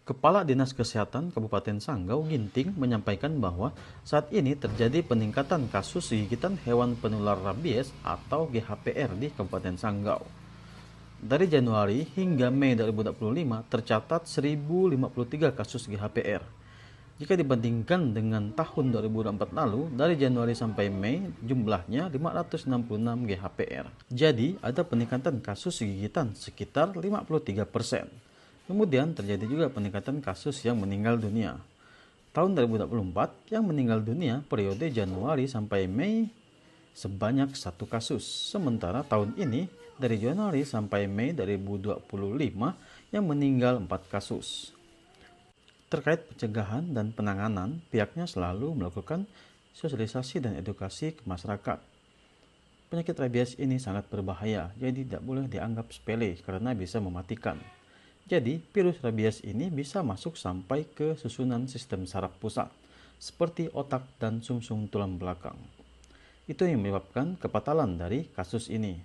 Kepala Dinas Kesehatan Kabupaten Sanggau, Ginting, menyampaikan bahwa saat ini terjadi peningkatan kasus gigitan hewan penular rabies atau GHPR di Kabupaten Sanggau. Dari Januari hingga Mei 2025 tercatat 1053 kasus GHPR. Jika dibandingkan dengan tahun 2024 lalu, dari Januari sampai Mei jumlahnya 566 GHPR. Jadi ada peningkatan kasus gigitan sekitar 53%. Kemudian terjadi juga peningkatan kasus yang meninggal dunia. Tahun 2024 yang meninggal dunia periode Januari sampai Mei sebanyak 1 kasus. Sementara tahun ini dari Januari sampai Mei 2025 yang meninggal 4 kasus. Terkait pencegahan dan penanganan, pihaknya selalu melakukan sosialisasi dan edukasi ke masyarakat. Penyakit rabies ini sangat berbahaya, jadi tidak boleh dianggap sepele karena bisa mematikan. Jadi, virus rabies ini bisa masuk sampai ke susunan sistem saraf pusat, seperti otak dan sumsum tulang belakang. Itu yang menyebabkan kepatalan dari kasus ini.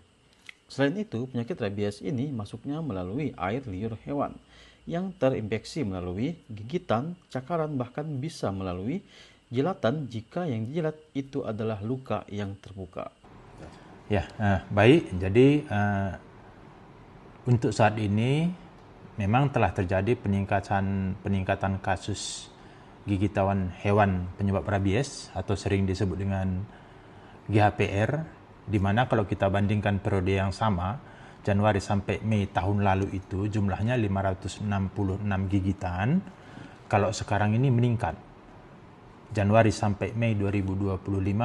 Selain itu, penyakit rabies ini masuknya melalui air liur hewan, yang terinfeksi melalui gigitan, cakaran, bahkan bisa melalui jilatan jika yang dijilat itu adalah luka yang terbuka. Ya, baik. Jadi, untuk saat ini memang telah terjadi peningkatan kasus gigitan hewan penyebab rabies atau sering disebut dengan GHPR, di mana kalau kita bandingkan periode yang sama, Januari sampai Mei tahun lalu itu jumlahnya 566 gigitan, kalau sekarang ini meningkat. Januari sampai Mei 2025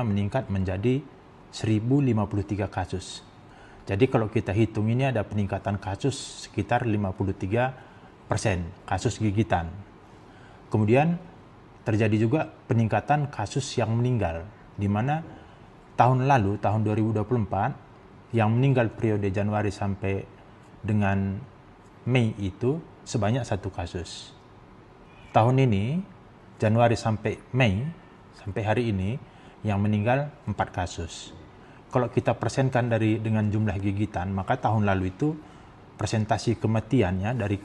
meningkat menjadi 1053 kasus. Jadi kalau kita hitung ini ada peningkatan kasus sekitar 53% kasus gigitan. Kemudian terjadi juga peningkatan kasus yang meninggal, di mana tahun lalu, tahun 2024, yang meninggal periode Januari sampai dengan Mei itu sebanyak 1 kasus. Tahun ini, Januari sampai Mei, sampai hari ini, yang meninggal 4 kasus. Kalau kita persenkan dengan jumlah gigitan, maka tahun lalu itu persentasi kematiannya dari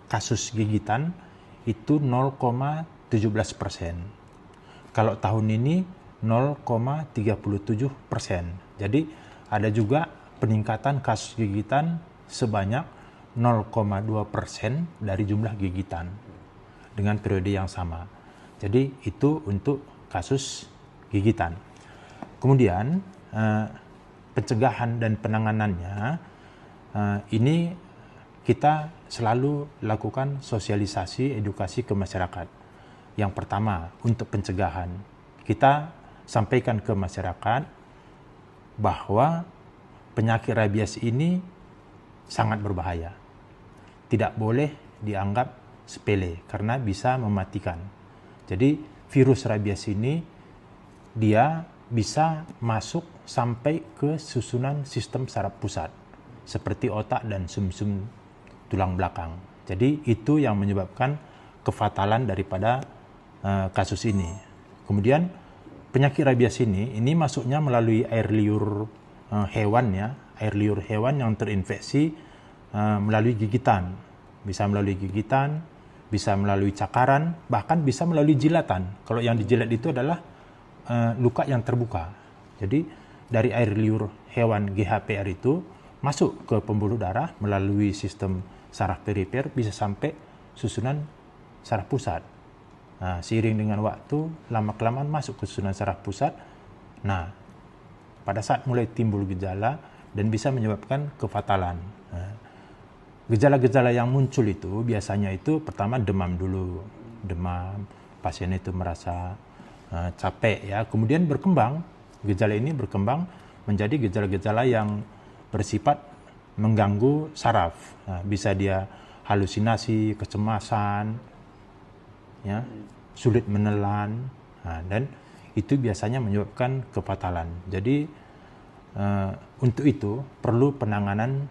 kasus gigitan itu 0,17%. Kalau tahun ini 0,37%. Jadi ada juga peningkatan kasus gigitan sebanyak 0,2% dari jumlah gigitan dengan periode yang sama. Jadi itu untuk kasus gigitan. Kemudian pencegahan dan penanganannya ini kita selalu lakukan sosialisasi edukasi ke masyarakat. Yang pertama, untuk pencegahan, kita sampaikan ke masyarakat bahwa penyakit rabies ini sangat berbahaya. Tidak boleh dianggap sepele karena bisa mematikan. Jadi virus rabies ini dia bisa masuk sampai ke susunan sistem saraf pusat seperti otak dan sumsum tulang belakang. Jadi itu yang menyebabkan kefatalan daripada kasus ini. Kemudian penyakit rabies ini masuknya melalui air liur hewan ya, air liur hewan yang terinfeksi melalui gigitan. Bisa melalui gigitan, bisa melalui cakaran, bahkan bisa melalui jilatan. Kalau yang dijilat itu adalah luka yang terbuka. Jadi dari air liur hewan GHPR itu masuk ke pembuluh darah melalui sistem saraf perifer bisa sampai susunan saraf pusat. Nah, seiring dengan waktu lama-kelamaan masuk ke susunan saraf pusat. Nah, pada saat mulai timbul gejala dan bisa menyebabkan kefatalan. Nah, gejala-gejala yang muncul itu biasanya itu pertama demam dulu. Demam, pasien itu merasa capek ya, kemudian gejala ini berkembang menjadi gejala-gejala yang bersifat mengganggu saraf. Nah, bisa dia halusinasi, kecemasan, ya, sulit menelan, dan itu biasanya menyebabkan kefatalan. Jadi untuk itu perlu penanganan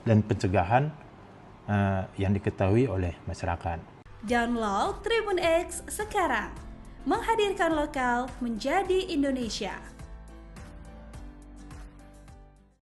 dan pencegahan yang diketahui oleh masyarakat. Download Tribun X sekarang. Menghadirkan lokal menjadi Indonesia.